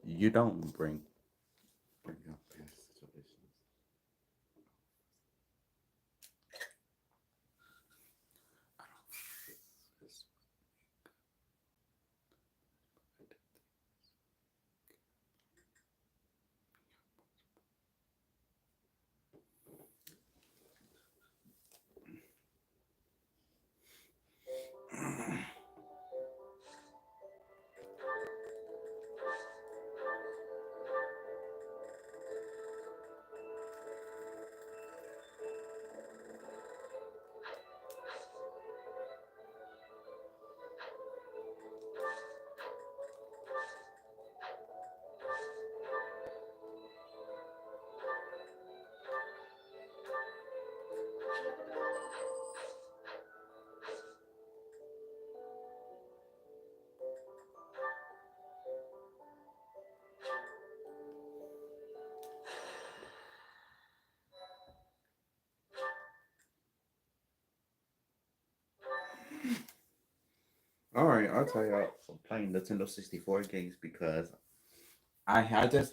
You don't bring up past situations. All right, I'll tell y'all for playing Nintendo 64 games because I just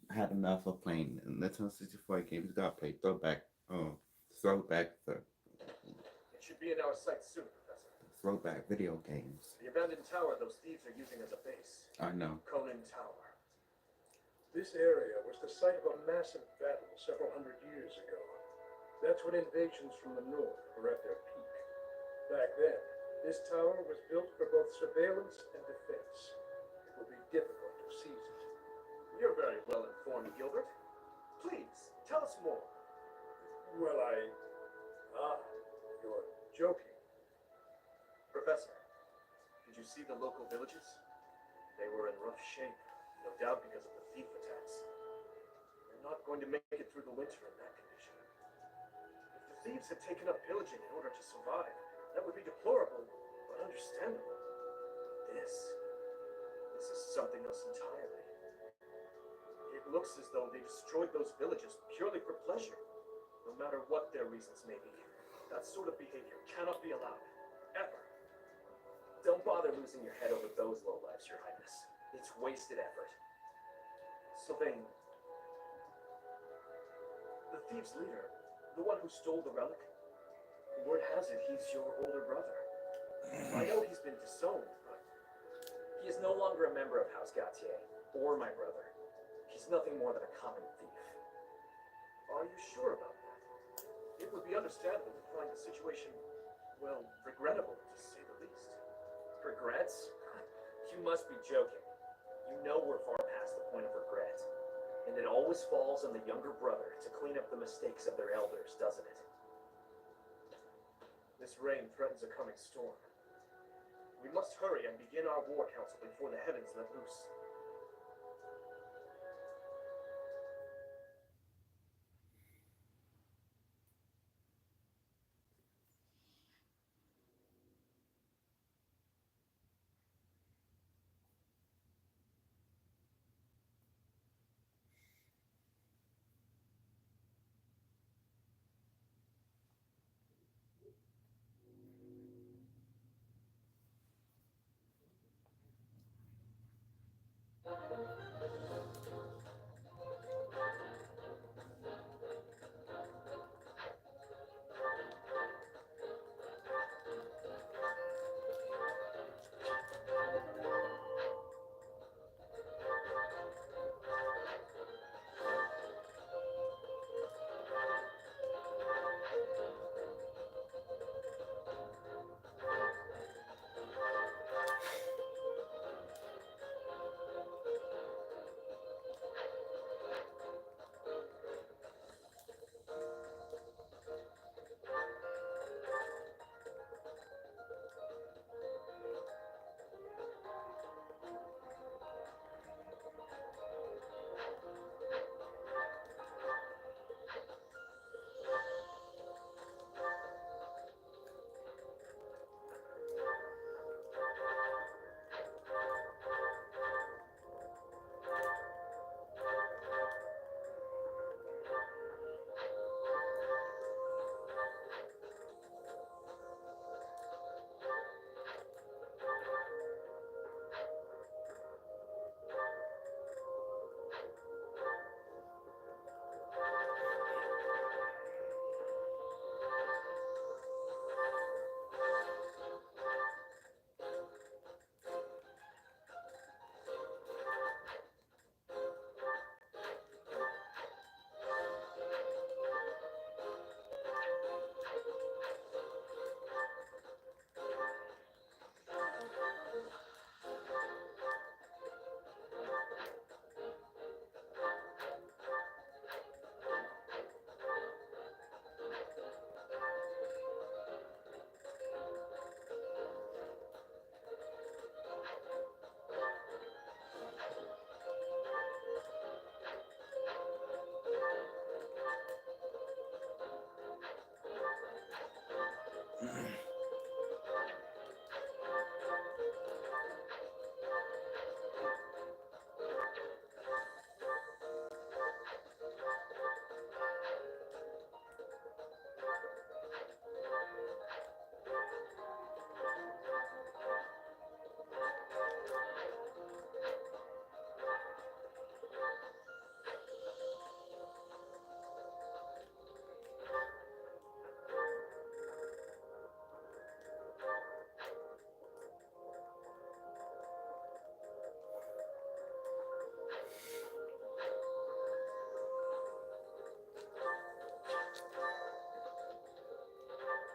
had enough of playing Nintendo 64 games. Gotta play throwback It should be in our sight soon, Professor. throwback video games. The abandoned tower those thieves are using as a base. I know. Conan Tower. This area was the site of a massive battle several hundred years ago. That's when invasions from the north were at their peak. Back then, this tower was built for both surveillance and defense. It would be difficult to seize it. You're very well informed, Gilbert. Please, tell us more. Well, you're joking. Professor, did you see the local villages? They were in rough shape, no doubt because of the thief attacks. They're not going to make it through the winter in that condition. If the thieves had taken up pillaging in order to survive, that would be deplorable, but understandable. This is something else entirely. It looks as though they destroyed those villages purely for pleasure, no matter what their reasons may be. That sort of behavior cannot be allowed, ever. Don't bother losing your head over those lowlifes, Your Highness. It's wasted effort. Sylvain, the thieves' leader, the one who stole the relic, word has it he's your older brother. I know he's been disowned, but he is no longer a member of House Gautier, or my brother. He's nothing more than a common thief. Are you sure about that? It would be understandable to find the situation, well, regrettable, to say the least. Regrets? You must be joking. You know we're far past the point of regret. And it always falls on the younger brother to clean up the mistakes of their elders, doesn't it? This rain threatens a coming storm. We must hurry and begin our war council before the heavens let loose.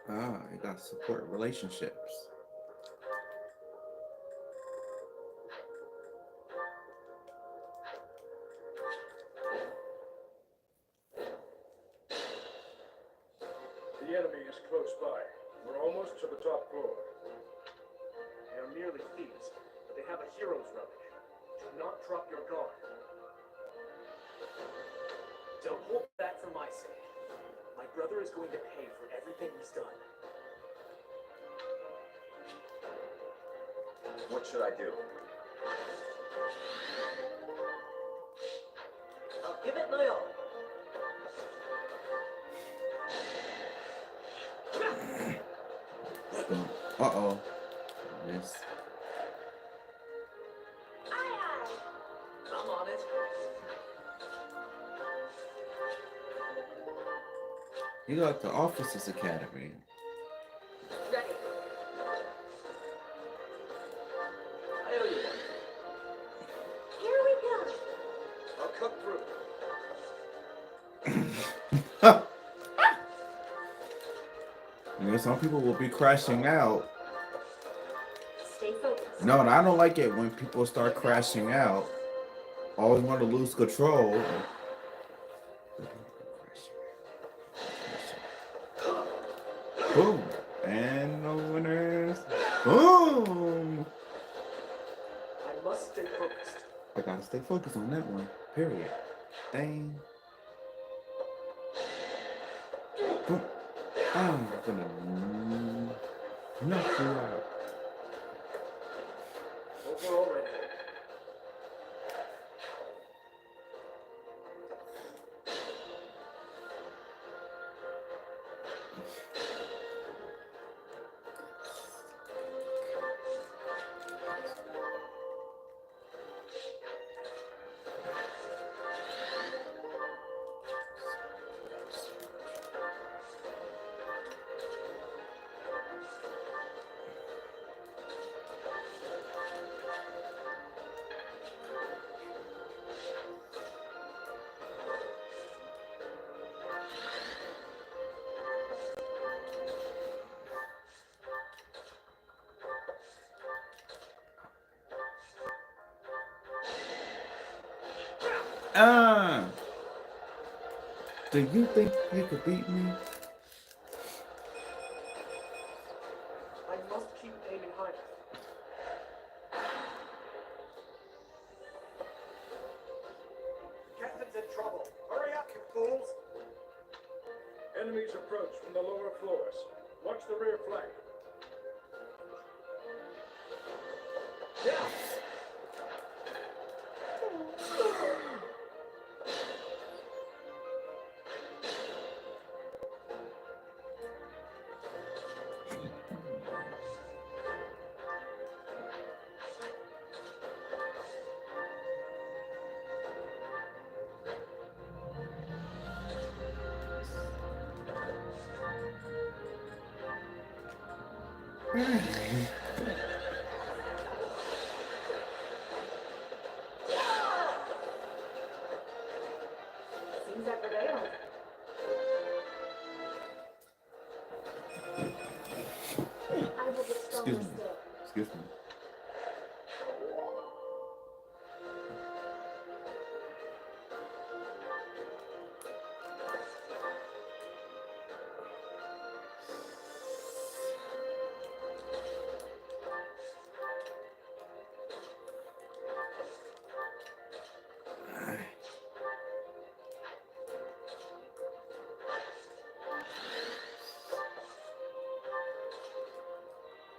Ah, you got support relationships. The enemy is close by. We're almost to the top floor. They are merely thieves, but they have a hero's relic. Do not drop your guard. Don't hold back for my sake. My brother is going to pay for everything he's done. What should I do? I'll give it my all. Uh-oh. Yes. Aye, aye. I'm on it. You got the Officers Academy. Ready. I owe you one. Here we go. I'll cut through. You know, some people will be crashing out. Stay focused. No, and I don't like it when people start crashing out. Always want to lose control. Boom. And the winners. Boom. I must stay focused. I gotta stay focused on that one. Period. Dang. Boom. I'm gonna knock you out. Overall ready. Ah! Do you think you could beat me? I must keep aiming higher. Captain's in trouble. Hurry up, you fools! Enemies approach from the lower floors. Watch the rear flank. Yeah! Seems that prevailed. I will get stronger Excuse me. still. Excuse me.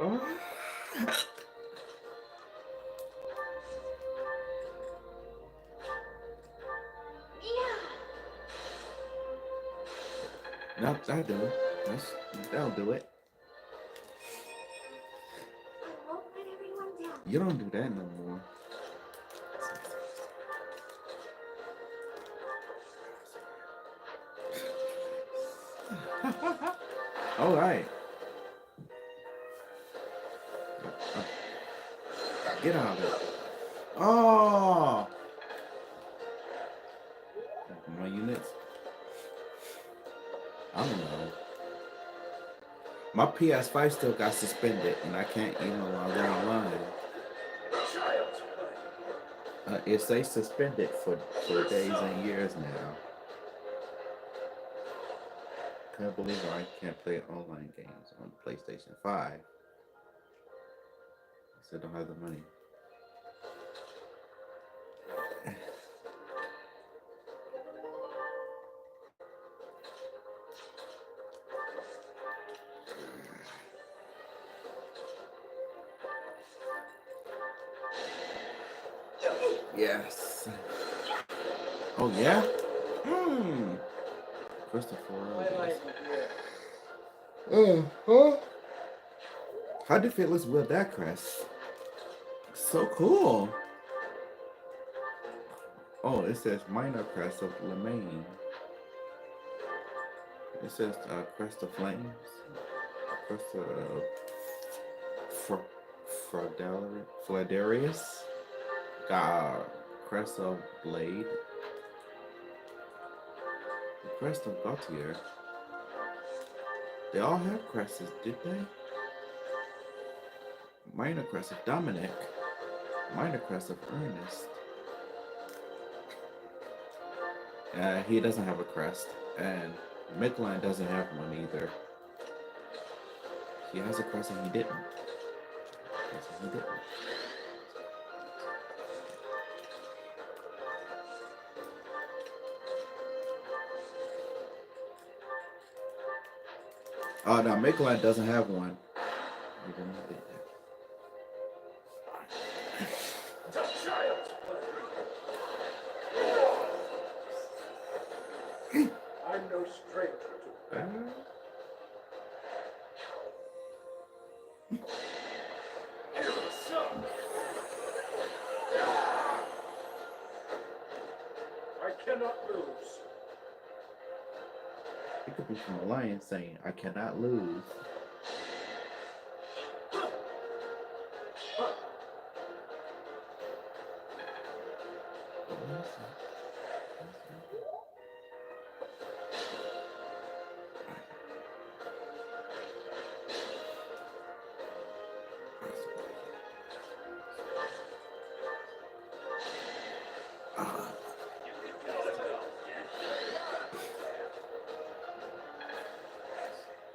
Oh. No, that'll do it. That'll do it. I won't let everyone down. You don't do that no more. All right. Get out of it. Oh, my units. I don't know. My PS5 still got suspended, and I can't even log online. Child's play. It stays suspended for days and years now. Can't believe I can't play online games on PlayStation 5. I still don't have the money. Yes. Oh yeah? Hmm. Christopher. Huh? How did Phyllis wield that crest? So cool. Oh, it says minor crest of Lemaine. It says crest of flames. Crest of Fladarius. Crest of Blade. The crest of Gautier. They all have crests, did they? Minor crest of Dominic. Minor crest of Ernest. He doesn't have a crest. And Midline doesn't have one either. He has a crest and he didn't. Yes, he didn't. Oh no, Midline doesn't have one. He didn't have it. I'm no stranger to I cannot lose. It could be from a lion saying, I cannot lose.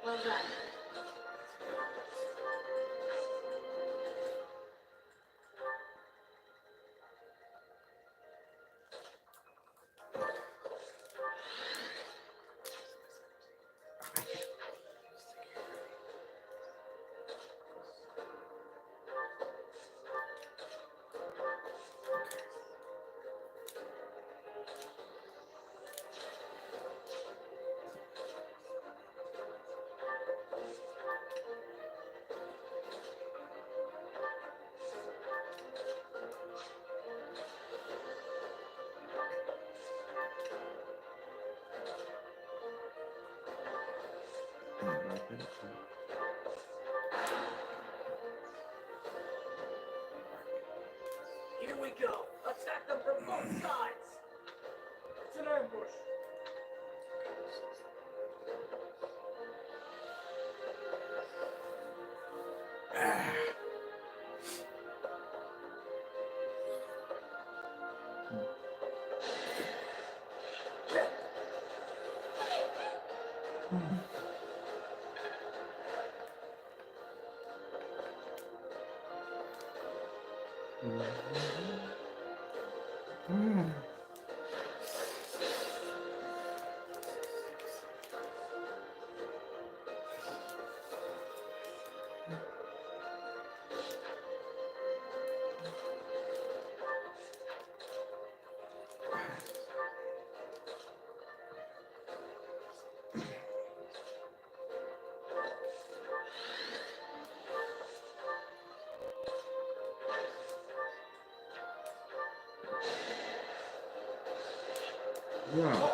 Well done. Here we go. Attack them from both sides. It's an ambush. Yeah.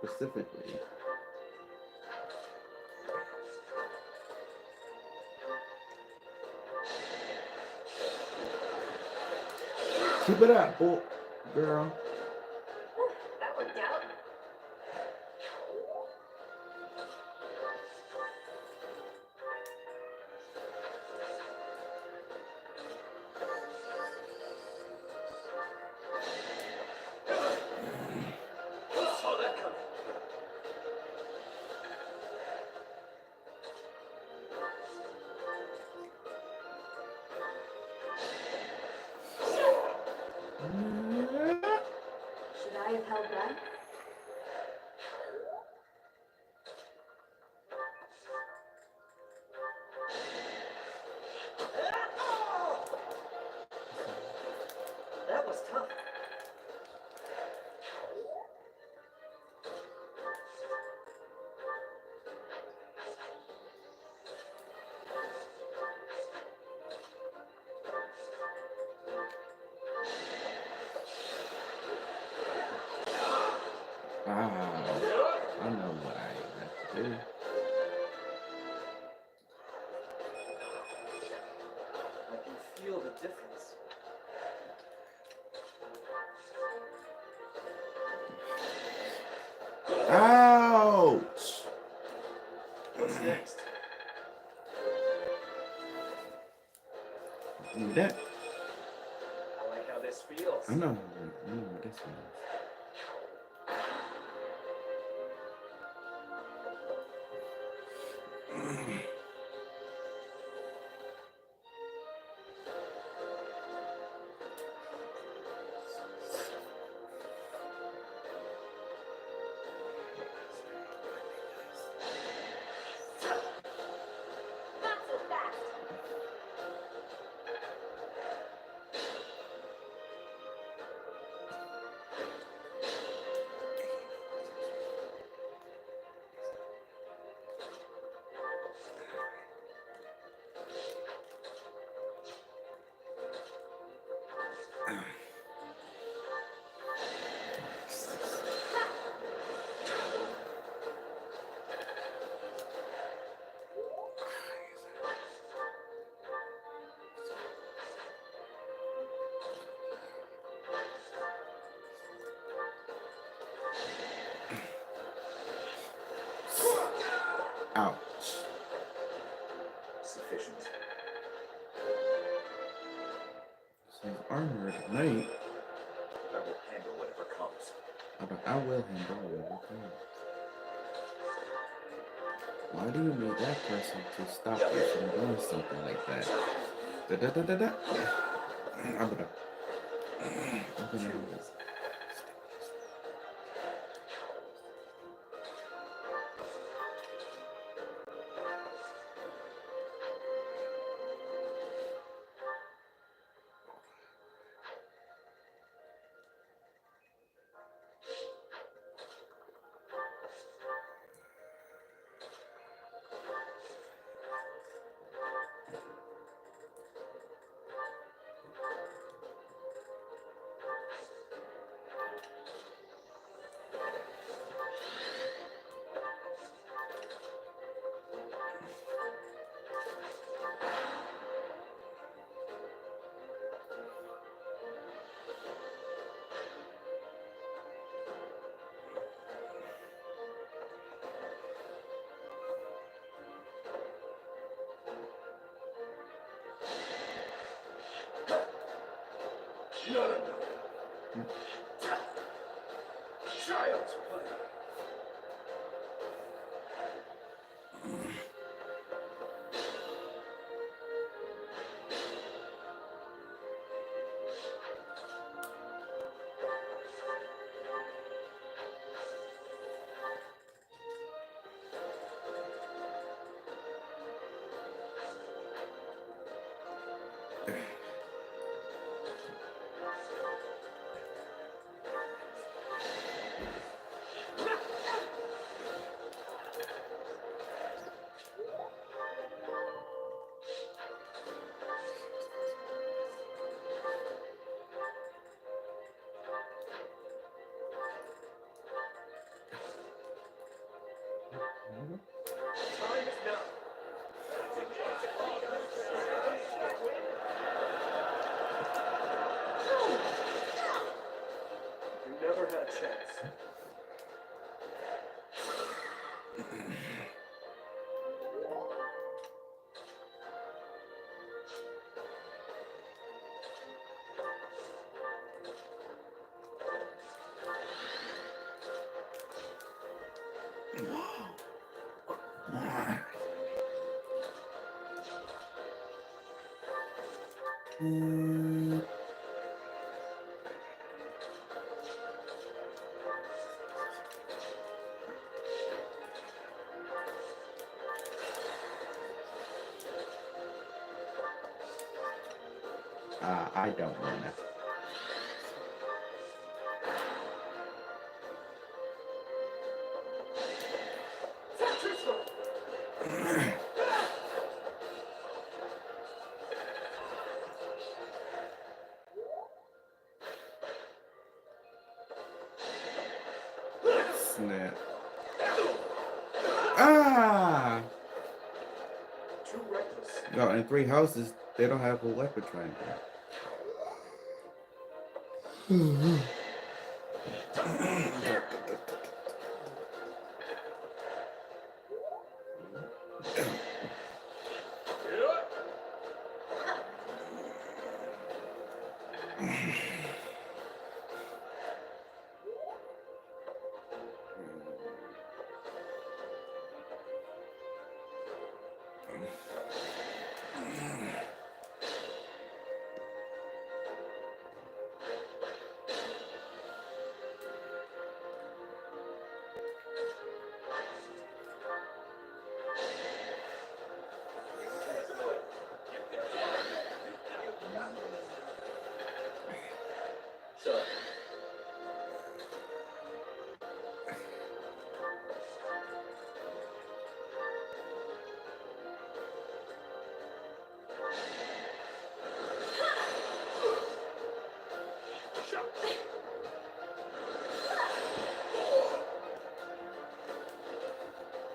Specifically. Keep it up, boy, girl. That worked out. Who saw that coming? Should I have held back? That was tough. I know what I have to do. I can feel the difference. Ouch! What's next? Do that. I like how this feels. I know what this one is. Not so fast. Ouch. Sufficient. So armor tonight. I will handle whatever comes. I will handle whatever comes. Why do you need that person to stop you from doing something like that? Da da da da da. I'm gonna Not enough. Child's play. had a chance. I don't wanna. Snap. Ah! Too reckless. No, in 3 houses, they don't have a weapon triangle. Sorry.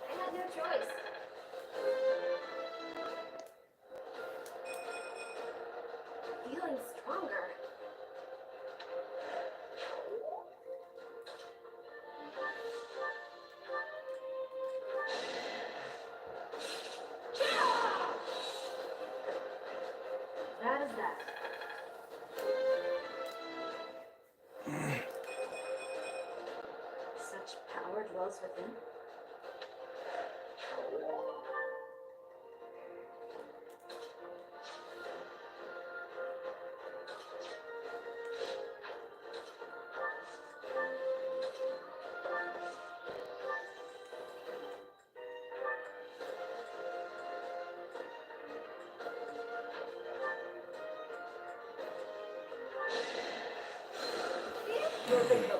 I had no choice. Feeling stronger. That is that. Such power dwells within. Your bingo.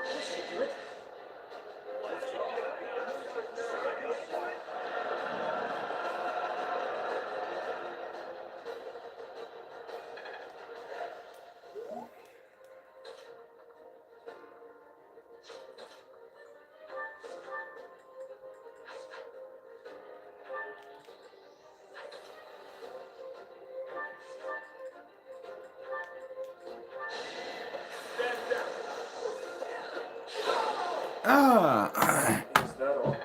This should do it. Ah! Is that all?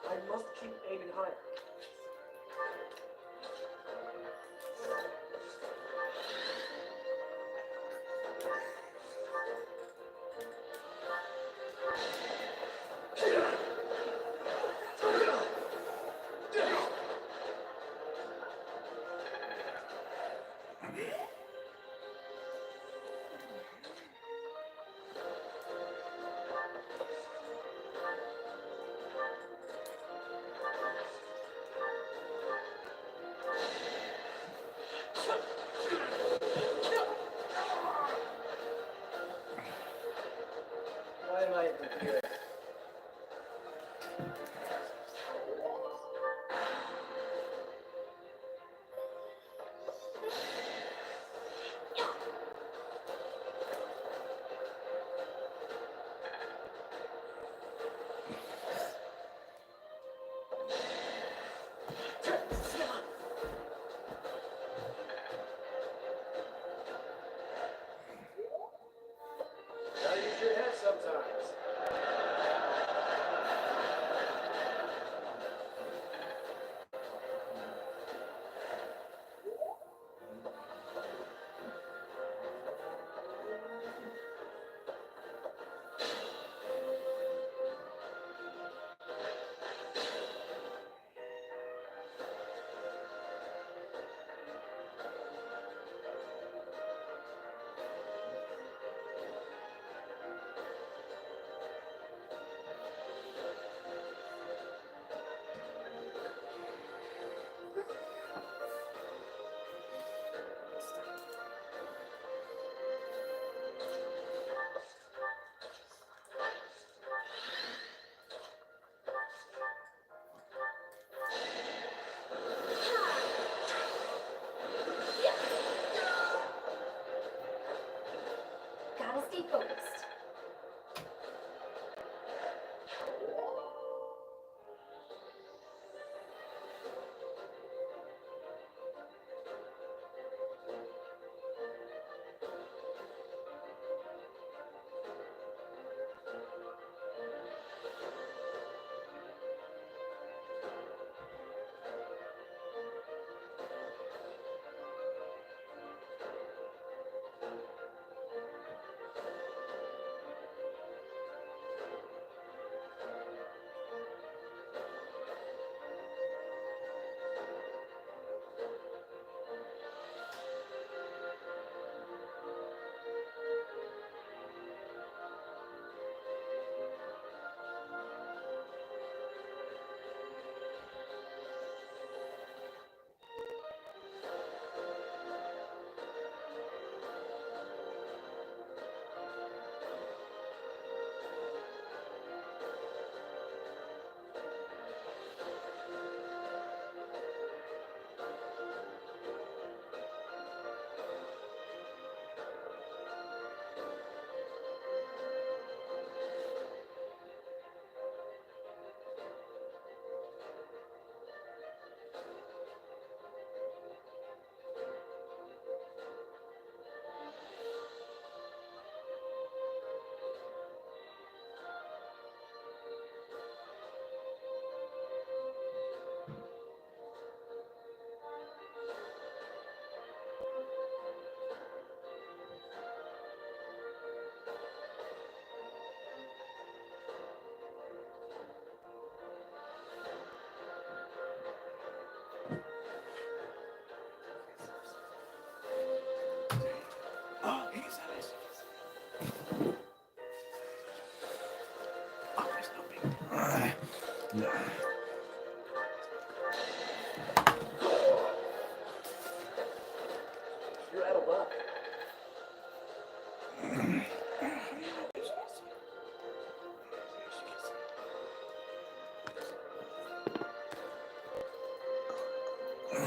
I must keep aiming higher.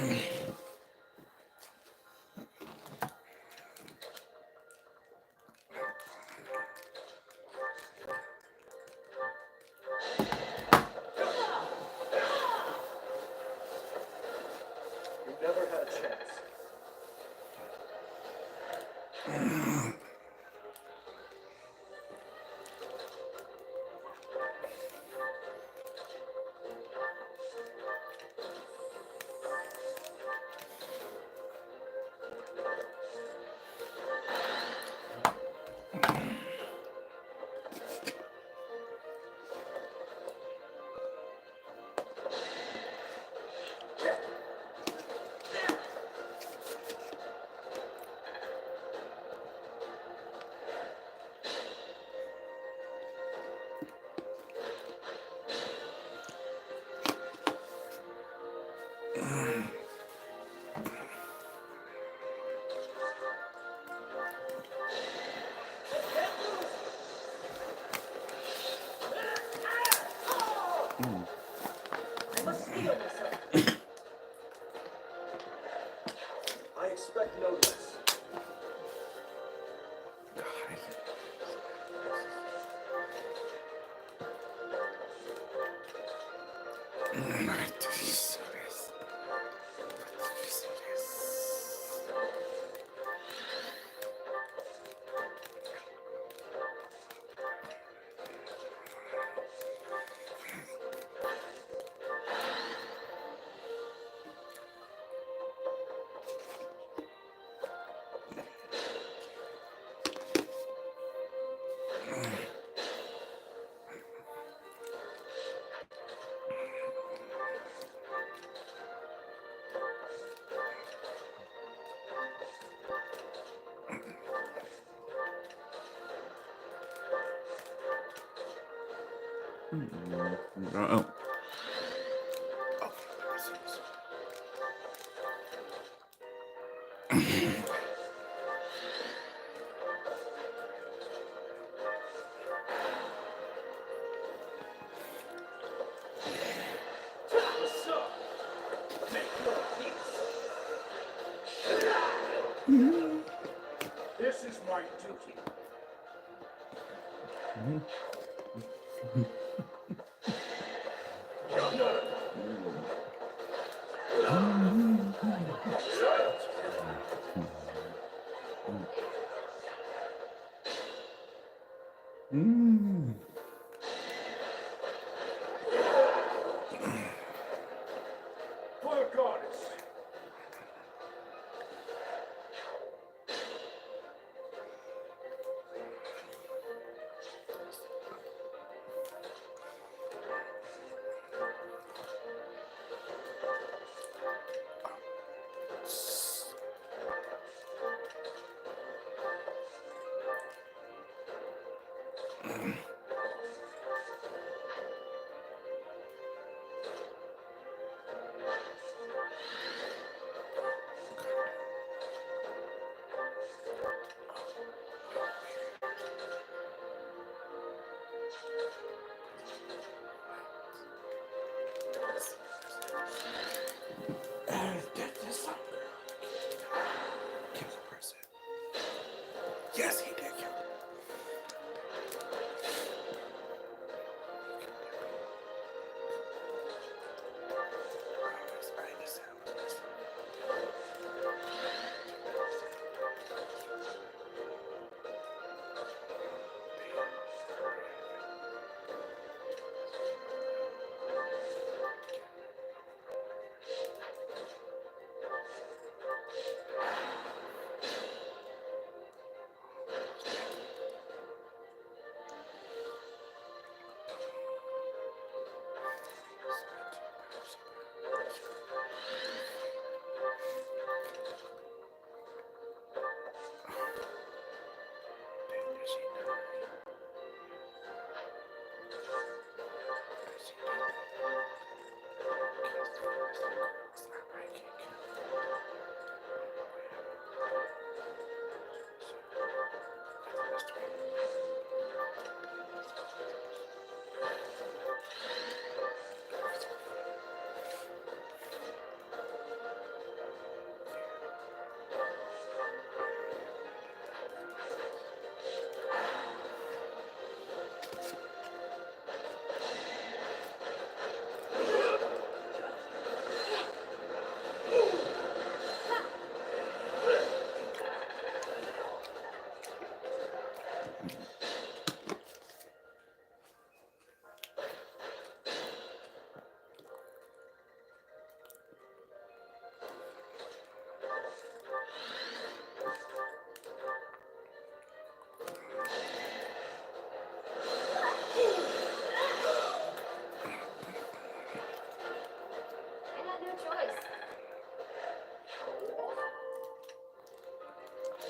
You never had a chance. I must steel myself. I expect no less. Oh. What's up? Make your peace. This is my duty. For the goddess.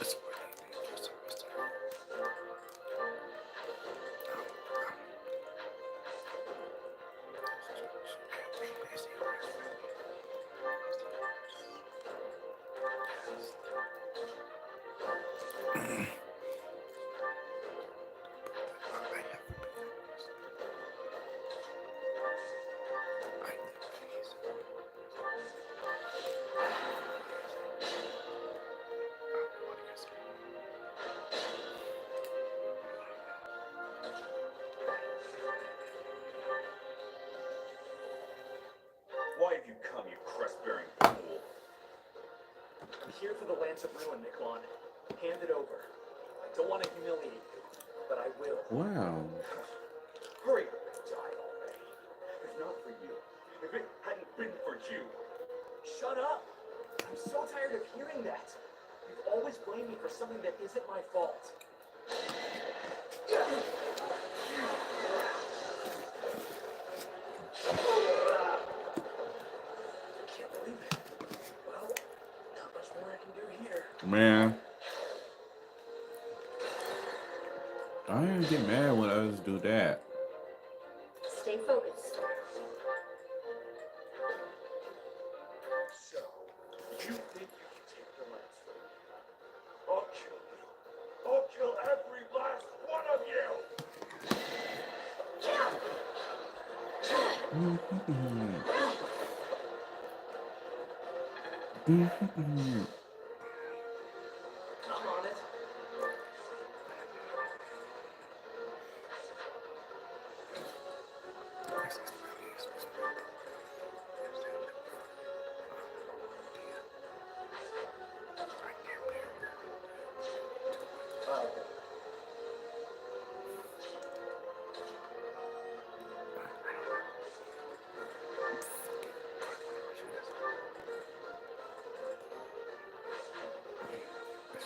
It's really dangerous. Why have you come, you crest-bearing fool? I'm here for the Lance of Ruin, Niklon. Hand it over. I don't want to humiliate you, but I will. Wow. Hurry up and die already. If not for you, if it hadn't been for you. Shut up! I'm so tired of hearing that. You've always blamed me for something that isn't my fault. Can't believe it. Well, not much more I can do here. Man. I didn't get mad when others do that. Stay focused. So, you think you can take the lance from me? I'll kill you. I'll kill every last one of you! I'm on it.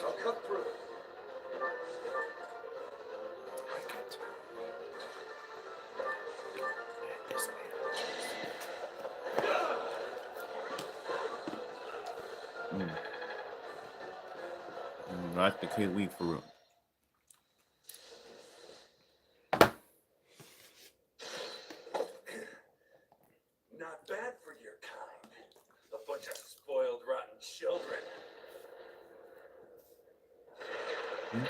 I'll cut through. Like the kiwi for real. Not bad for your kind. A bunch of spoiled, rotten children. Look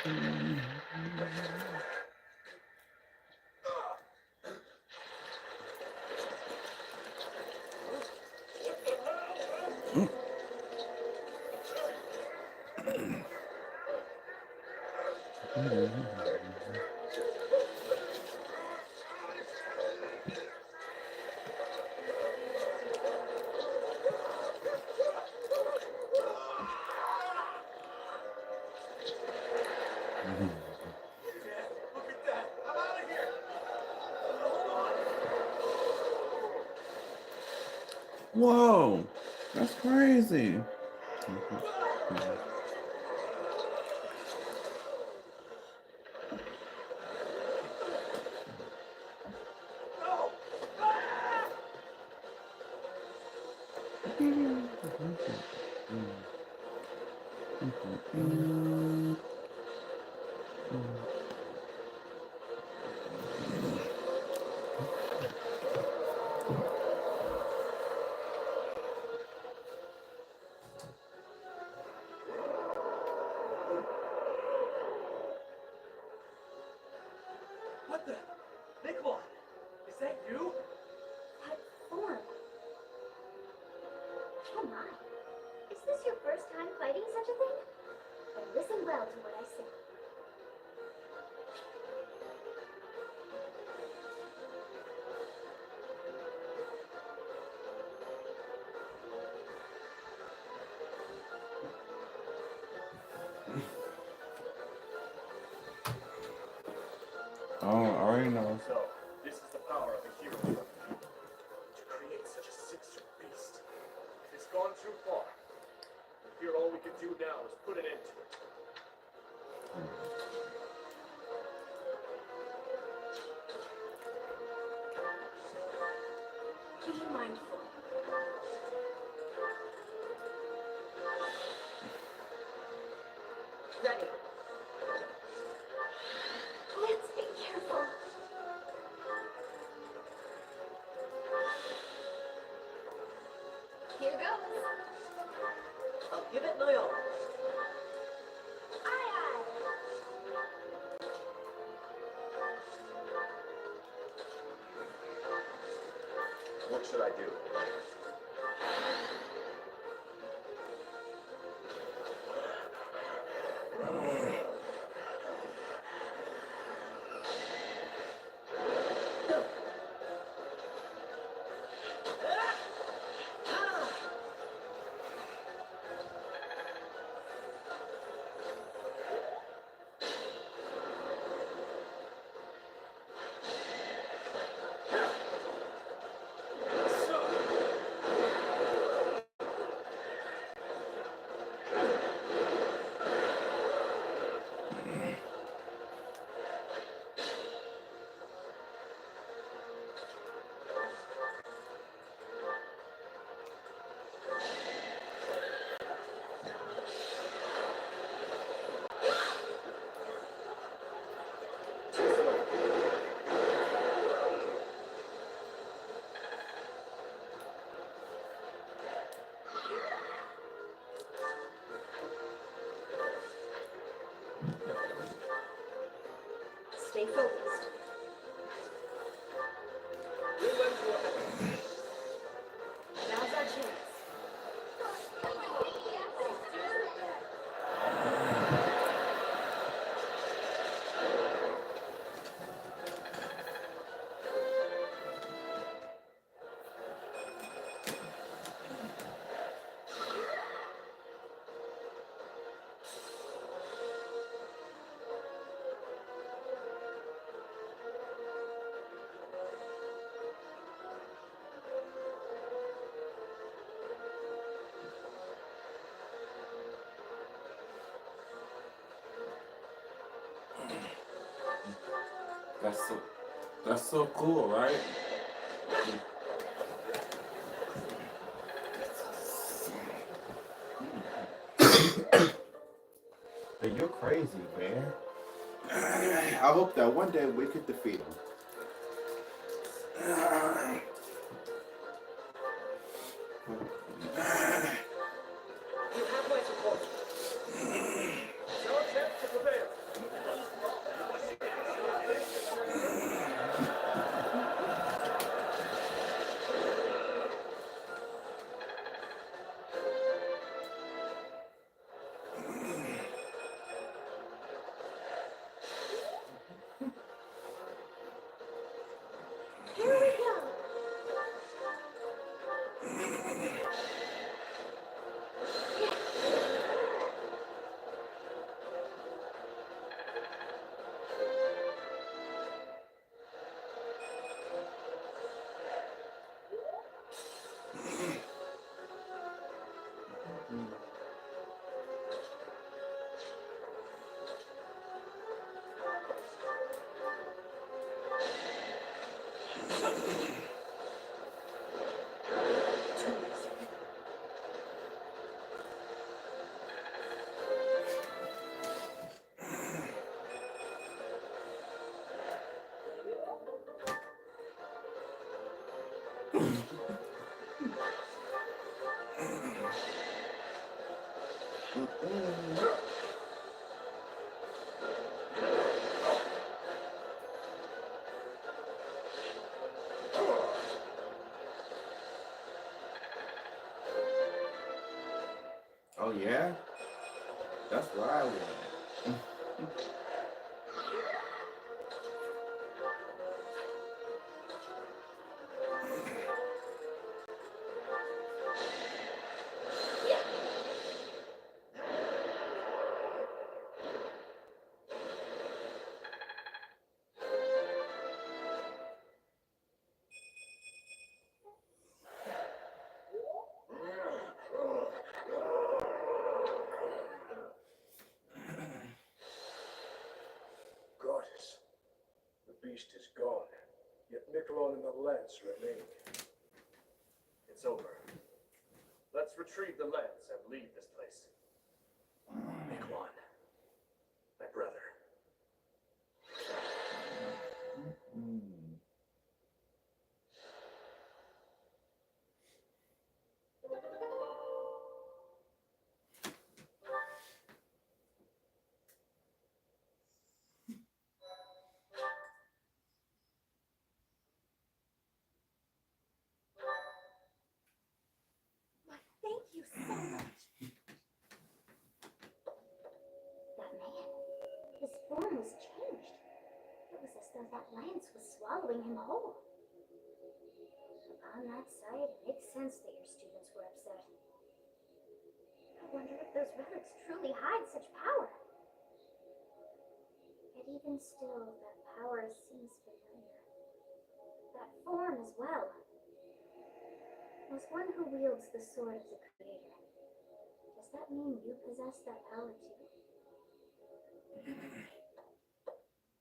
at that! I'm out of here! Hold on! Whoa, that's crazy. No! What the? Nikolai! Is that you? What form? Oh my. Is this your first time fighting such a thing? Then listen well to what I say. Oh, I already know. So, this is the power of a hero to create such a sinister beast. It's gone too far. I fear all we can do now is put an end to it. Be mindful. Here goes. I'll give it my all. Aye, aye. What should I do? Stay focused. We'll lend you a hand. Now's our chance. That's so cool, right? But you're crazy, man. I hope that one day we could defeat him. You have my support. It's our chance to prevail. Here we go. Oh yeah? That's what I want. Goddess, the beast is gone, yet Micron and the lance remain. It's over. Let's retrieve the lance and leave this place. Micron, my brother. that lance was swallowing him whole. Upon that sight, it makes sense that your students were upset. I wonder if those relics truly hide such power. Yet even still, that power seems familiar. That form as well. As one who wields the sword of the Creator, does that mean you possess that power too?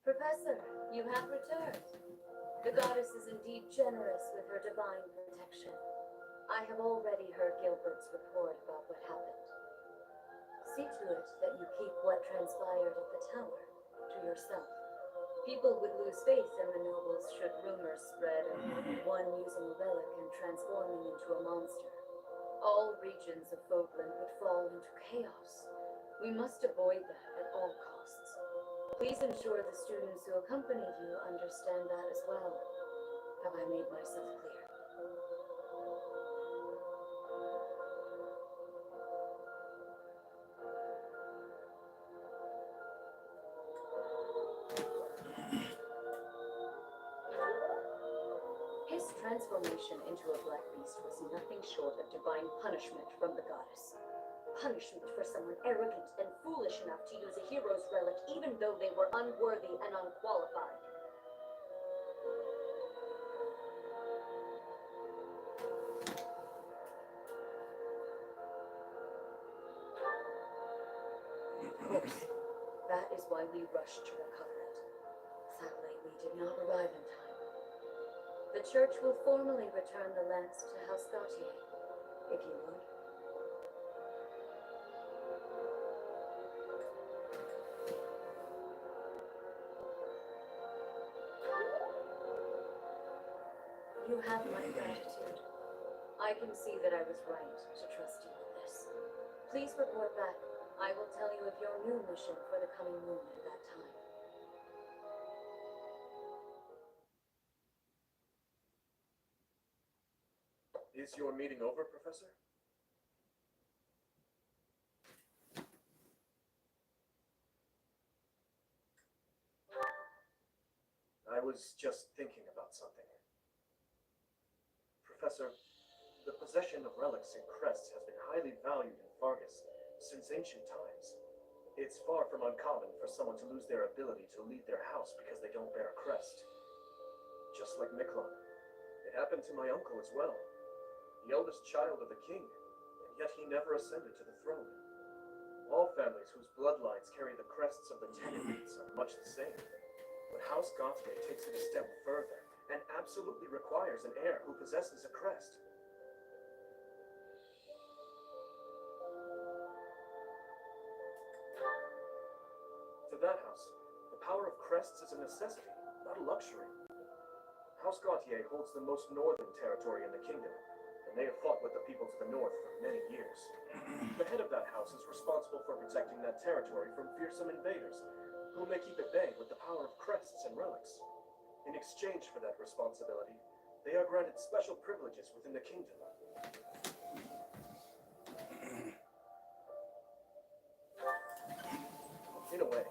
Professor, you have returned. The goddess is indeed generous with her divine protection. I have already heard Gilbert's report about what happened. See to it that you keep what transpired at the tower to yourself. People would lose faith in the nobles should rumors spread of one using a relic and transforming into a monster. All regions of Fogland would fall into chaos. We must avoid that at all costs. Please ensure the students who accompanied you understand that as well. Have I made myself clear? His transformation into a black beast was nothing short of divine punishment from the goddess. Punishment for someone arrogant and foolish enough to use a hero's relic even though they were unworthy and unqualified. Of course, that is why we rushed to recover it. Sadly, we did not arrive in time. The church will formally return the lance to House Gautier, if you would. You have my gratitude. I can see that I was right to trust you with this. Please report back. I will tell you of your new mission for the coming moon at that time. Is your meeting over, Professor? I was just thinking about something. Professor, the possession of relics and crests has been highly valued in Fargus since ancient times. It's far from uncommon for someone to lose their ability to lead their house because they don't bear a crest. Just like Miklon. It happened to my uncle as well. The eldest child of the king, and yet he never ascended to the throne. All families whose bloodlines carry the crests of the ten elites are much the same. But House Gautier takes it a step further and absolutely requires an heir who possesses a crest. To that house, the power of crests is a necessity, not a luxury. House Gautier holds the most northern territory in the kingdom, and they have fought with the people to the north for many years. The head of that house is responsible for protecting that territory from fearsome invaders, whom they keep at bay with the power of crests and relics. In exchange for that responsibility, they are granted special privileges within the kingdom. In a way,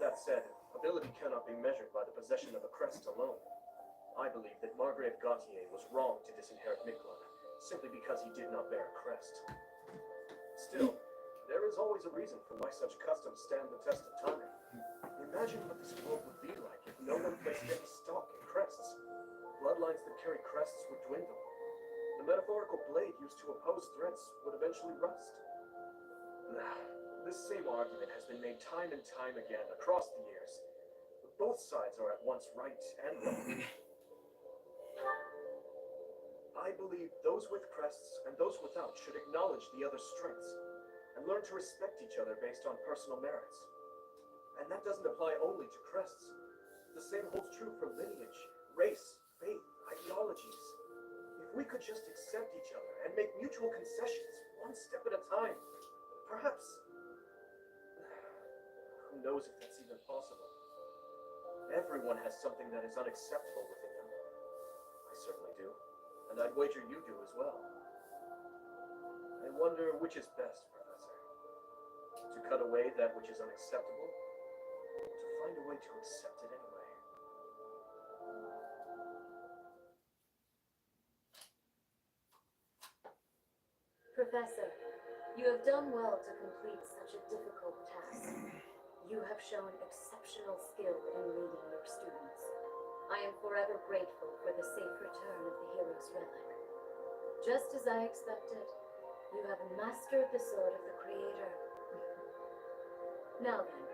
that said, ability cannot be measured by the possession of a crest alone. I believe that Margrave Gautier was wrong to disinherit Miklon, simply because he did not bear a crest. Still, there is always a reason for why such customs stand the test of time. Imagine what this world would be like if no one placed any stock in crests. Bloodlines that carry crests would dwindle. The metaphorical blade used to oppose threats would eventually rust. This same argument has been made time and time again across the years. Both sides are at once right and wrong. I believe those with crests and those without should acknowledge the other's strengths and learn to respect each other based on personal merits. And that doesn't apply only to crests. The same holds true for lineage, race, faith, ideologies. If we could just accept each other and make mutual concessions, one step at a time, perhaps... Who knows if that's even possible? Everyone has something that is unacceptable within them. I certainly do. And I'd wager you do as well. I wonder which is best, Professor. To cut away that which is unacceptable, or to find a way to accept it anyway. Professor, you have done well to complete such a difficult task. You have shown exceptional skill in leading your students. I am forever grateful for the safe return of the hero's relic. Just as I expected, you have mastered the sword of the Creator. Now then,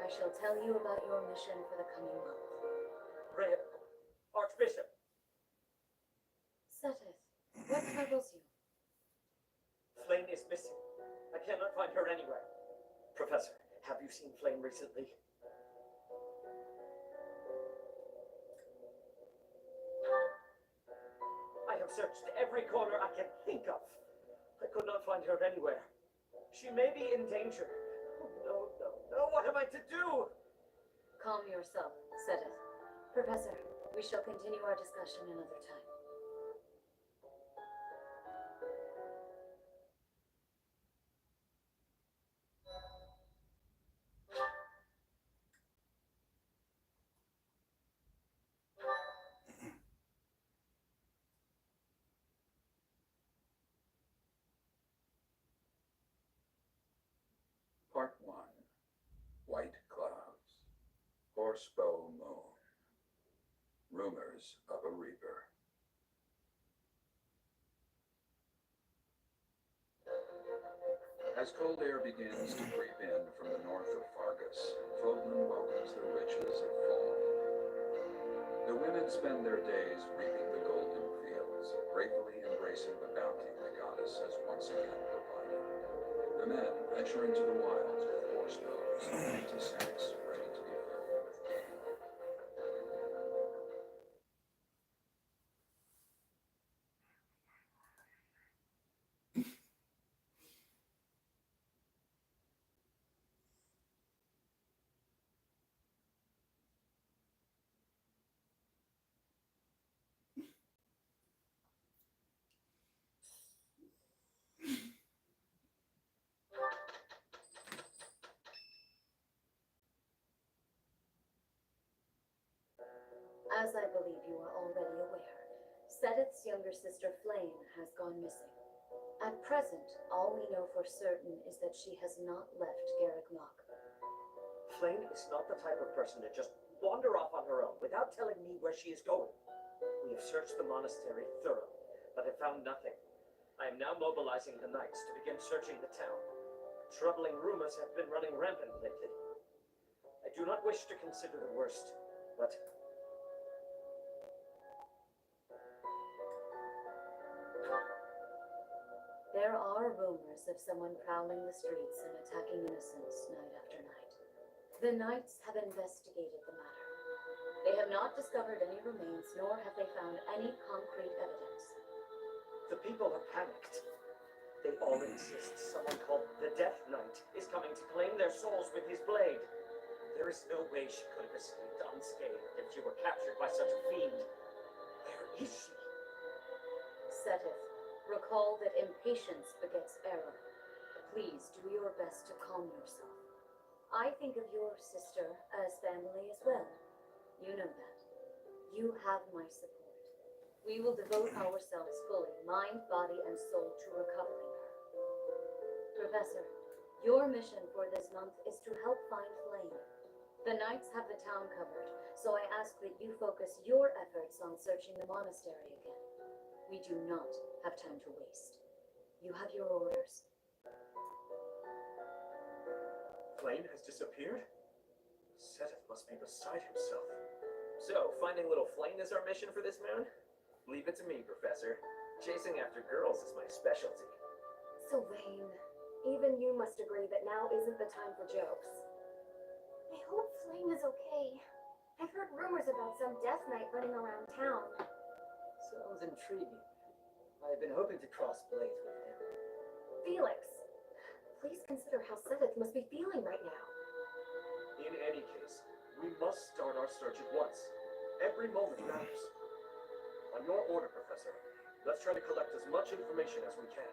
I shall tell you about your mission for the coming month. Archbishop! Seteth, what troubles you? Flame is missing. I cannot find her anywhere. Professor, have you seen Flame recently? I have searched every corner I can think of. I could not find her anywhere. She may be in danger. Oh, no, no, no. What am I to do? Calm yourself, Seteth. Professor, we shall continue our discussion another time. Part 1. White Clouds. Horsebow Moon. Rumors of a Reaper. As cold air begins to creep in from the north of Fargus, Fodlan welcomes the riches of fall. The women spend their days reaping the golden fields, gratefully embracing the bounty the goddess has once again provided. The men venture into the wilds with horsebows and empty sacks ready to be filled with game. As I believe you are already aware, Seteth's younger sister Flame has gone missing. At present, all we know for certain is that she has not left Garrick Mach. Flame is not the type of person to just wander off on her own without telling me where she is going. We have searched the monastery thoroughly, but have found nothing. I am now mobilizing the knights to begin searching the town. Troubling rumors have been running rampant lately. I do not wish to consider the worst, but there are rumors of someone prowling the streets and attacking innocents night after night. The knights have investigated the matter. They have not discovered any remains, nor have they found any concrete evidence. the people are panicked. They all insist someone called the Death Knight is coming to claim their souls with his blade. There is no way she could have escaped unscathed if she were captured by such a fiend. Where is she? Seteth, recall that impatience begets error. Please do your best to calm yourself. I think of your sister as family as well. You know that. You have my support. We will devote ourselves fully, mind, body, and soul, to recovering her. Professor, your mission for this month is to help find Flame. The knights have the town covered, so I ask that you focus your efforts on searching the monastery again. We do not have time to waste. You have your orders. Flame has disappeared? Seteth must be beside himself. So, finding little Flame is our mission for this moon? Leave it to me, Professor. Chasing after girls is my specialty. Sylvain, even you must agree that now isn't the time for jokes. I hope Flame is okay. I've heard rumors about some Death Knight running around town. Sounds intriguing. I've been hoping to cross blades with him. Felix, please consider how Seteth must be feeling right now. In any case, we must start our search at once. Every moment matters. On your order, Professor, let's try to collect as much information as we can.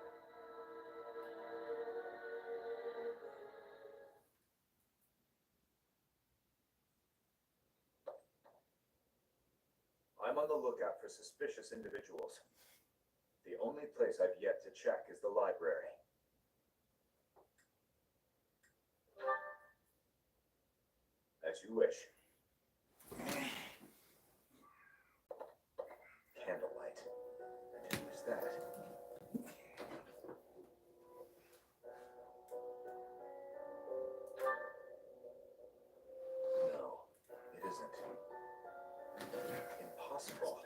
the lookout for suspicious individuals. The only place I've yet to check is the library. As you wish. Candlelight. I didn't use that. No, it isn't. Impossible.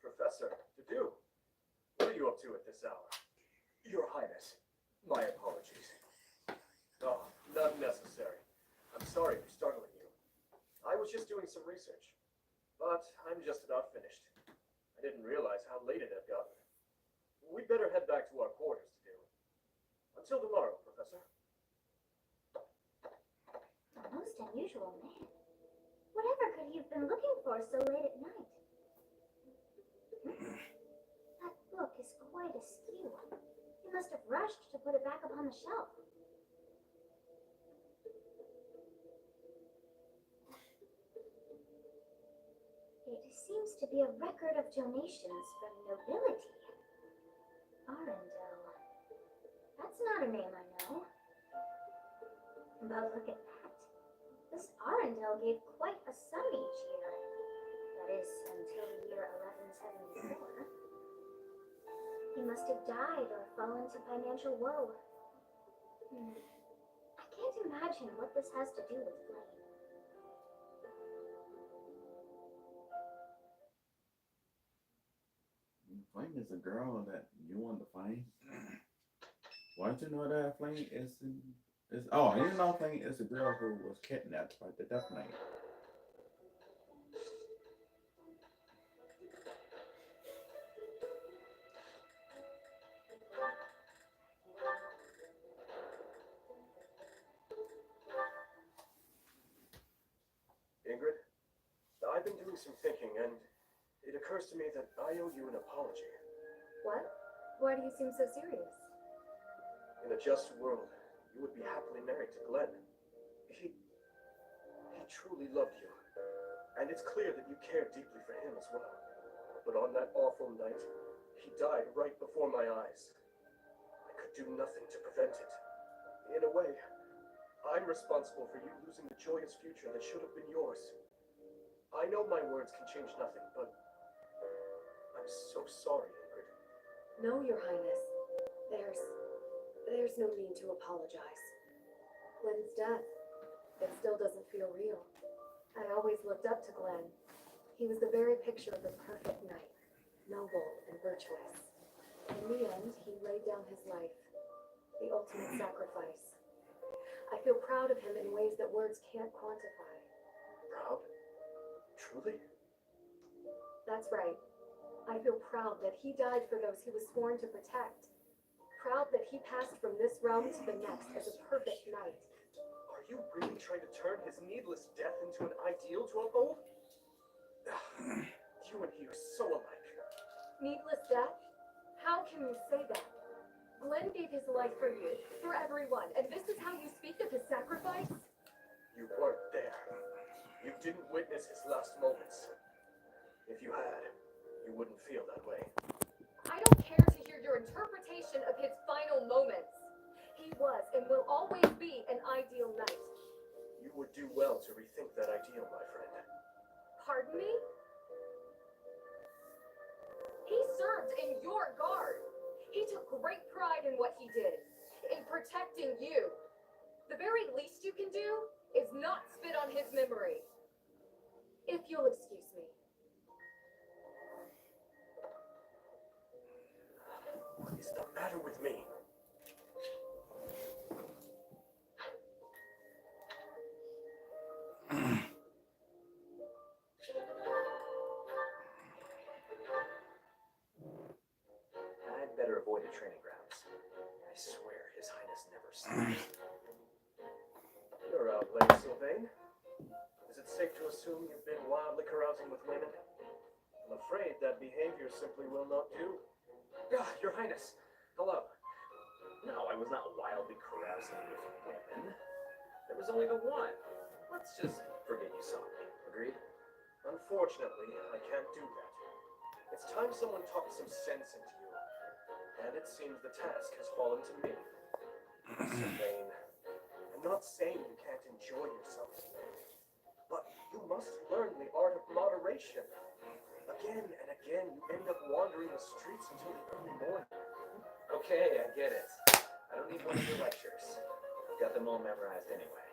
Professor, to do. What are you up to at this hour? Your Highness, my apologies. Oh, not necessary. I'm sorry for startling you. I was just doing some research, but I'm just about finished. I didn't realize how late it had gotten. We'd better head back to our quarters to do. Until tomorrow, Professor. A most unusual man. Whatever could he have been looking for so late at night? That book is quite askew. He must have rushed to put it back upon the shelf. It seems to be a record of donations from nobility. Arundel. That's not a name I know. But look at that. This Arundel gave quite a sum each year. That is, until the year 1174. He must have died or fallen to financial woe. I can't imagine what this has to do with Flame. Flame is a girl that you want to find. Why don't you know that Flame is oh, I didn't know Flame is a girl who was kidnapped by the Death Knight. Ingrid, I've been doing some thinking, and it occurs to me that I owe you an apology. What? Why do you seem so serious? In a just world, you would be happily married to Glenn. He truly loved you, and it's clear that you cared deeply for him as well. But on that awful night, he died right before my eyes. I could do nothing to prevent it. In a way, I'm responsible for you losing the joyous future that should have been yours. I know my words can change nothing, but I'm so sorry, Ingrid. No, Your Highness. There's no need to apologize. Glenn's death, it still doesn't feel real. I always looked up to Glenn. He was the very picture of the perfect knight, noble and virtuous. In the end, he laid down his life, the ultimate sacrifice. I feel proud of him in ways that words can't quantify. Proud? Truly? That's right. I feel proud that he died for those he was sworn to protect. Proud that he passed from this realm to the next as a perfect knight. Are you really trying to turn his needless death into an ideal to uphold? You and he are so alike. Needless death? How can you say that? Glenn gave his life for you, for everyone, and this is how you speak of his sacrifice? You weren't there. You didn't witness his last moments. If you had, you wouldn't feel that way. I don't care to hear your interpretation of his final moments. He was and will always be an ideal knight. You would do well to rethink that ideal, my friend. Pardon me? He served in your guard. He took great pride in what he did, in protecting you. The very least you can do is not spit on his memory. If you'll excuse me. What is the matter with me? I'd better avoid the training grounds. I swear His Highness never sleeps. You're out late, Sylvain. Is it safe to assume you've been wildly carousing with women? I'm afraid that behavior simply will not do. Your Highness, hello. No, I was not wildly carousing with women. There was only the one. Let's just forget you saw me. Agreed? Unfortunately, I can't do that. It's time someone talked some sense into you. And it seems the task has fallen to me. Sylvain, I'm not saying you can't enjoy yourself tonight, but you must learn the art of moderation. Again and again, you end up wandering the streets until the early morning. Okay, I get it. I don't need one of your lectures. I've got them all memorized anyway.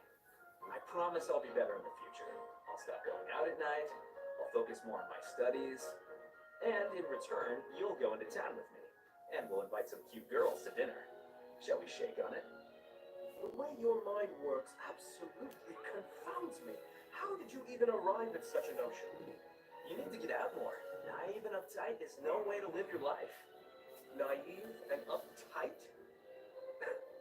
I promise I'll be better in the future. I'll stop going out at night. I'll focus more on my studies. And in return, you'll go into town with me. And we'll invite some cute girls to dinner. Shall we shake on it? The way your mind works absolutely confounds me. How did you even arrive at such a notion? You need to get out more. Naive and uptight is no way to live your life. Naive and uptight?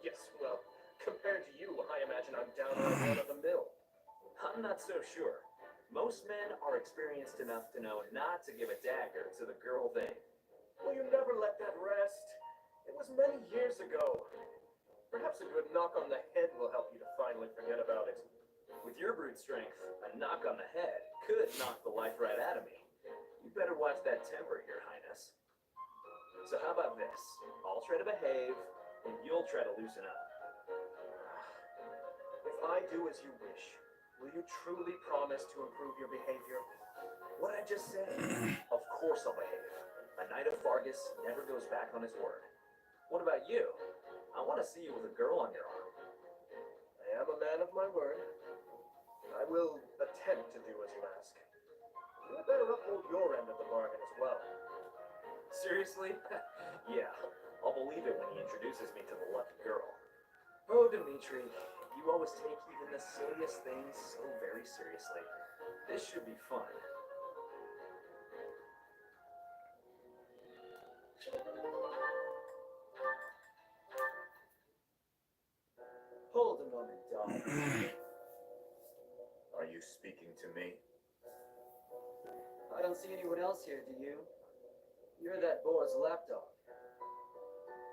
Yes, well, compared to you, I imagine I'm down on one of the mill. I'm not so sure. Most men are experienced enough to know not to give a dagger to the girl they... Well, you never let that rest. It was many years ago. Perhaps a good knock on the head will help you to finally forget about it. With your brute strength, a knock on the head could knock the life right out of me. You better watch that temper, Your Highness. So how about this? I'll try to behave, and you'll try to loosen up. If I do as you wish, will you truly promise to improve your behavior? What I just said? Of course I'll behave. A knight of Fargus never goes back on his word. What about you? I want to see you with a girl on your arm. I am a man of my word. I will attempt to do as you ask. You had better uphold your end of the bargain as well. Seriously? Yeah, I'll believe it when he introduces me to the lucky girl. Oh, Dimitri, you always take even the silliest things so very seriously. This should be fun. Hold a moment, Doc. Are you speaking to me? I don't see anyone else here, do you? You're that boar's lapdog.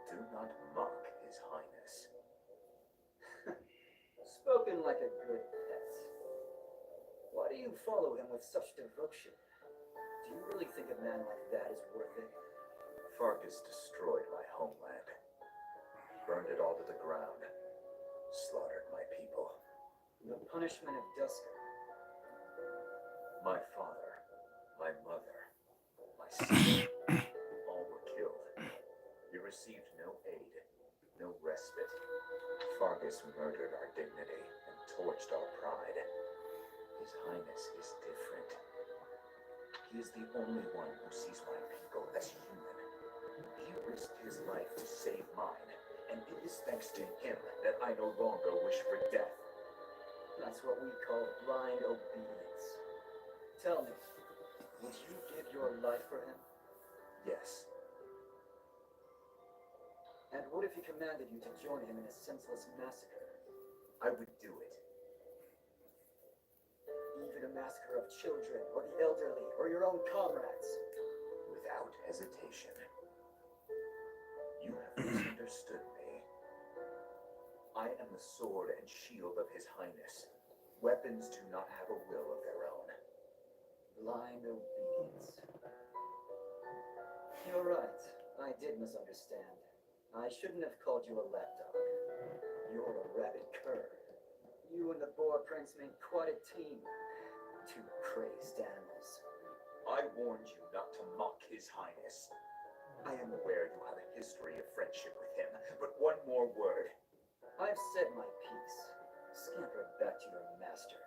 Do not mock His Highness. Spoken like a good pet. Why do you follow him with such devotion? Do you really think a man like that is worth it? Fargus destroyed my homeland, burned it all to the ground, slaughtered my people. The punishment of Dusker. My father, my mother, my sister, all were killed. We received no aid, no respite. Fargus murdered our dignity and torched our pride. His Highness is different. He is the only one who sees my people as human. He risked his life to save mine, and it is thanks to him that I no longer wish for death. That's what we call blind obedience. Tell me, would you give your life for him? Yes, And what if he commanded you to join him in a senseless massacre? I would do it. Even a massacre of children, or the elderly, or your own comrades? Without hesitation. You have misunderstood me. I am the sword and shield of His Highness. Weapons do not have a will of their own. Blind obedience. You're right. I did misunderstand. I shouldn't have called you a lapdog. You're a rabid cur. You and the boar prince make quite a team. Two crazed animals. I warned you not to mock His Highness. I am aware you have a history of friendship with him, but one more word. I've said my piece. Scamper back to your master.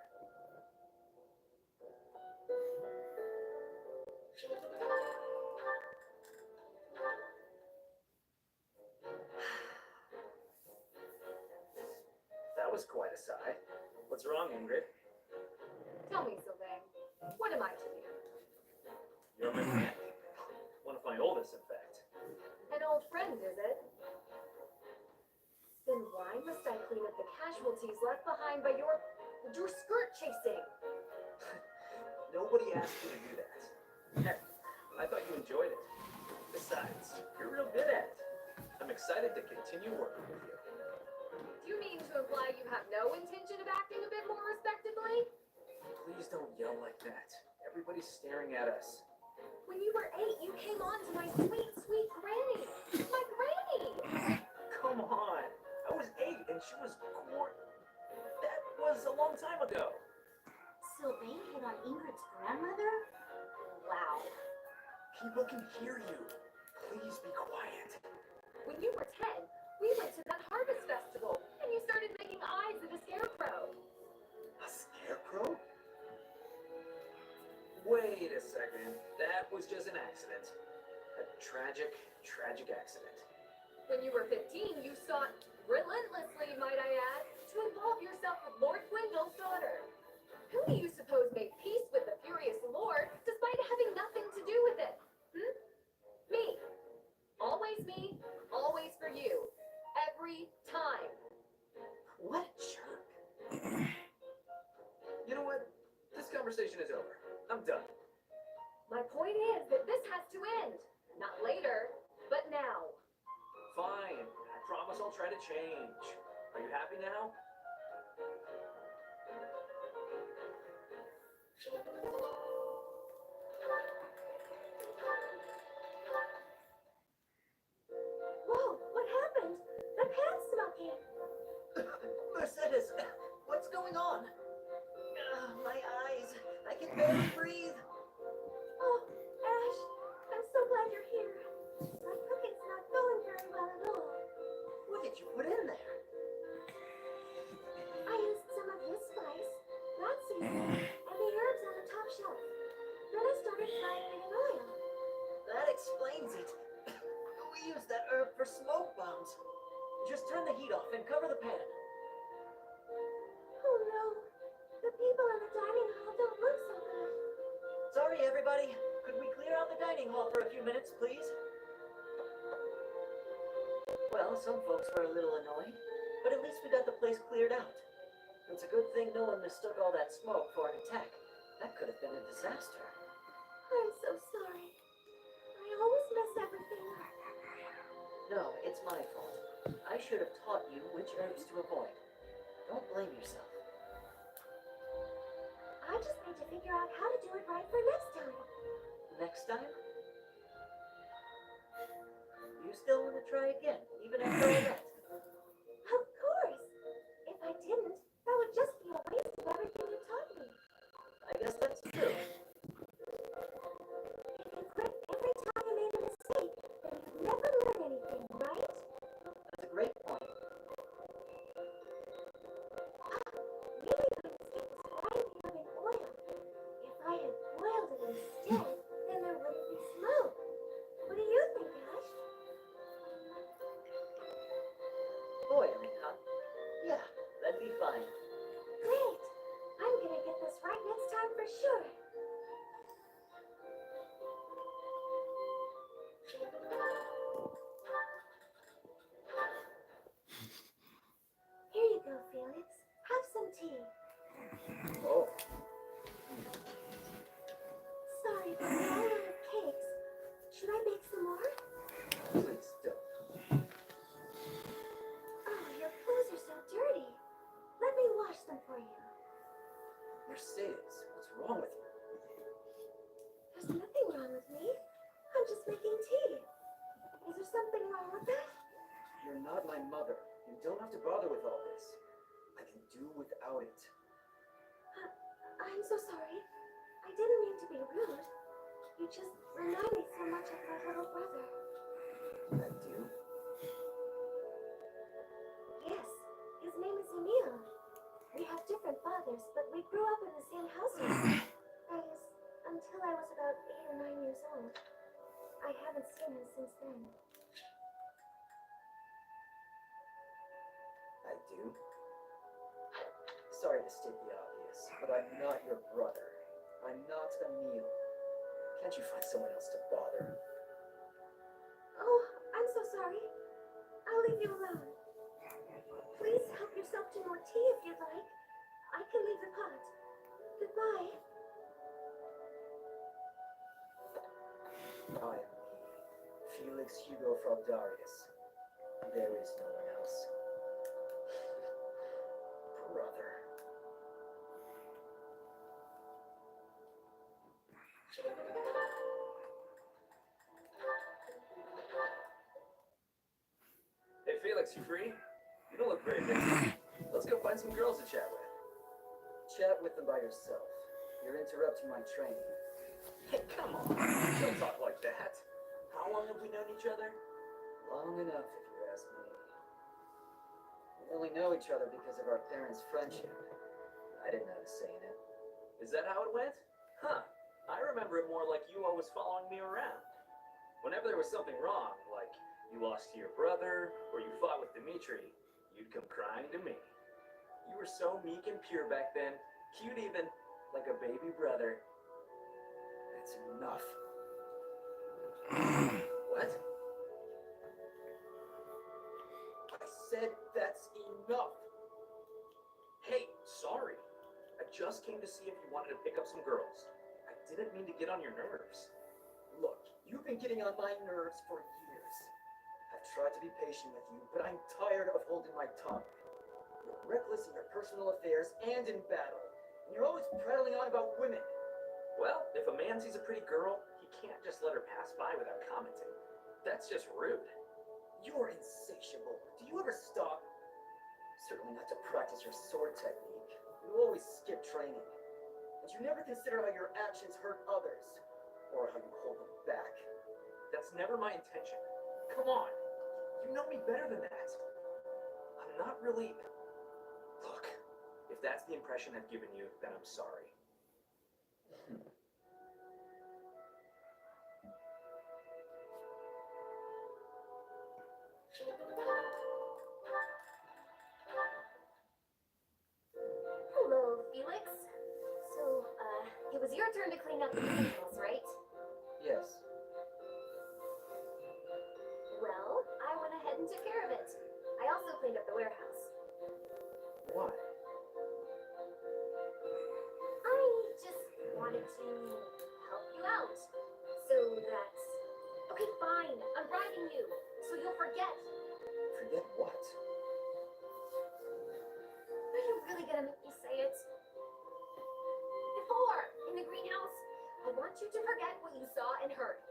That was quite a sigh. What's wrong, Ingrid? Tell me, Sylvain, what am I to do? You're my friend. One of my oldest, in fact. An old friend, is it? Then why must I clean up the casualties left behind by your skirt chasing? Nobody asked you to do that. Heck, I thought you enjoyed it. Besides, you're real good at it. I'm excited to continue working with you. Do you mean to imply you have no intention of acting a bit more respectably? Please don't yell like that. Everybody's staring at us. When you were 8, you came on to my sweet, sweet granny. My granny! Come on. I was 8 and she was That was a long time ago. Sylvain hit on Ingrid's grandmother? Wow. People can hear you. Please be quiet. When you were 10, we went to that harvest festival, and you started making eyes at a scarecrow. A scarecrow? Wait a second. That was just an accident. A tragic, tragic accident. When you were 15, you sought, relentlessly might I add, to involve yourself with Lord Gwendol's daughter. Who do you suppose made peace with the furious Lord, despite having nothing to do with it? Me. Always for you. Every time. What a jerk. You know what? This conversation is over. I'm done. My point is that this has to end. Not later, but now. Fine. I promise I'll try to change. Are you happy now? Whoa, what happened? The pan's smoking. Mercedes, what's going on? My eyes. I can barely breathe. Oh, Ash, I'm so glad you're here. My cooking's not going very well at all. What did you put in there? I used some of this spice, that seasoning, and the herbs on the top shelf. Then I started frying it in oil. That explains it. We used that herb for smoke bombs. Just turn the heat off and cover the pan. Oh no, the people in the dining hall don't look so good. Sorry, everybody. Could we clear out the dining hall for a few minutes, please? Well, some folks were a little annoyed, but at least we got the place cleared out. It's a good thing no one mistook all that smoke for an attack. That could have been a disaster. I'm so sorry. I always miss everything. No, it's my fault. I should have taught you which herbs to avoid. Don't blame yourself. I just need to figure out how to do it right for next time. Next time? You still want to try again, even after all that? Of course. If I didn't, that would just be a waste of everything you taught me. I guess that's true. If you quit every time you made a mistake, then you'd never learn anything, right? That's a great point. Maybe my mistake was frying the herb in oil. If I had boiled it instead, then there wouldn't be smoke. What do you think, Ash? Boiling, huh? Yeah, that'd be fine. Great! I'm gonna get this right next time for sure. Here you go, Felix. Have some tea. Oh, Sorry, but we're all out of cakes. Should I bake some more? please don't. Oh, your clothes are so dirty. Let me wash them for you. Mercedes, what's wrong with you? There's nothing wrong with me. I'm just making tea. Is there something wrong with that? You're not my mother. You don't have to bother with all this. I can do without it. I'm so sorry. I didn't mean to be rude. You just remind me so much of my little brother. I do. Yes, his name is Emil. We have different fathers, but we grew up in the same household. That is, until I was about 8 or 9 years old. I haven't seen him since then. I do. Sorry to state the obvious, but I'm not your brother. I'm not Emil. Can't you find someone else to bother? Oh, I'm so sorry. I'll leave you alone. Please help yourself to more tea if you'd like. I can leave the pot. Goodbye. I am Felix Hugo Fraldarius. There is no one else. Brother. Felix, you free? You don't look very busy. Let's go find some girls to chat with. Chat with them by yourself. You're interrupting my training. Hey, come on. Don't talk like that. How long have we known each other? Long enough, if you ask me. We only know each other because of our parents' friendship. I didn't have a say in it. Is that how it went? Huh. I remember it more like you always following me around. Whenever there was something wrong, like you lost to your brother or you fought with Dimitri, you'd come crying to me. You were so meek and pure back then, cute even, like a baby brother. That's enough. What? I said that's enough. Hey, sorry. I just came to see if you wanted to pick up some girls. I didn't mean to get on your nerves. Look, you've been getting on my nerves for years. I've tried to be patient with you, but I'm tired of holding my tongue. You're reckless in your personal affairs and in battle, and you're always prattling on about women. Well, if a man sees a pretty girl, he can't just let her pass by without commenting. That's just rude. You're insatiable. Do you ever stop? Certainly not to practice your sword technique. You always skip training. And you never consider how your actions hurt others, or how you hold them back. That's never my intention. Come on. You know me better than that. I'm not really... Look, if that's the impression I've given you, then I'm sorry. Hello, Felix. So, it was your turn to clean up the animals, right? Yes. Well, I went ahead and took care of it. I also cleaned up the warehouse. Why? I just wanted to help you out. So that... Okay, fine. I'm bribing you. So you'll forget. Forget what? Are you really gonna make me say it? Before, in the greenhouse, I want you to forget what you saw and heard.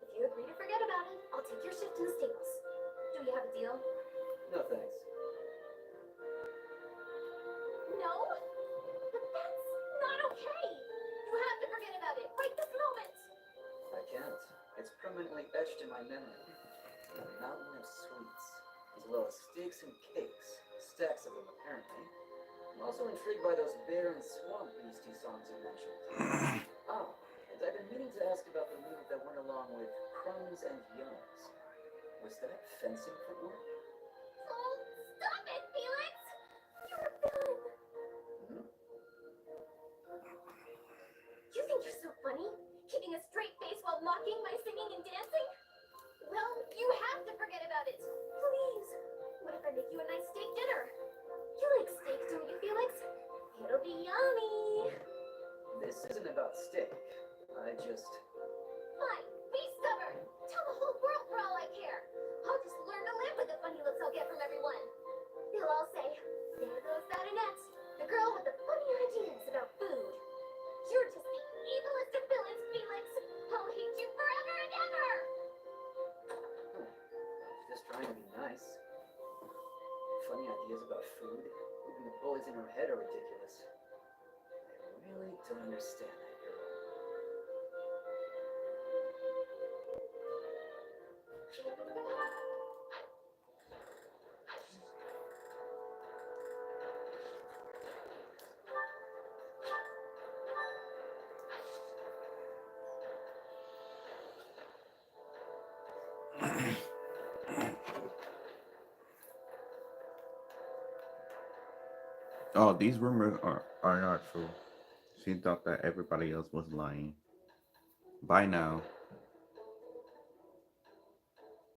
If you agree to forget about it, I'll take your shift in the stables. Do we have a deal? No thanks. No? But that's not okay. You have to forget about it right this moment. I can't. It's permanently etched in my memory. A mountain of sweets, as well as steaks and cakes. Stacks of them, apparently. I'm also intrigued by those bear and swamp beastie songs you mentioned. Ah, and I've been meaning to ask about the move that went along with crumbs and yums. Was that fencing footwork? Oh, stop it, Felix! You're a villain. Hmm? You think you're so funny? Keeping a straight face while mocking my singing and dancing? Well, you have to forget about it. Please. What if I make you a nice steak dinner? You like steak, don't you, Felix? It'll be yummy. This isn't about steak. I just... Fine, be stubborn. Tell the whole world for all I care. I'll just learn to live with the funny looks I'll get from everyone. They'll all say, there goes that Annette, the girl with the funny ideas about food. You're just the evilest of villains, Felix. I'll hate you forever and ever. Just trying to be nice. Funny ideas about food. Even the bullies in her head are ridiculous. I really don't understand that girl. Oh, these rumors are not true. She thought that everybody else was lying. Bye now.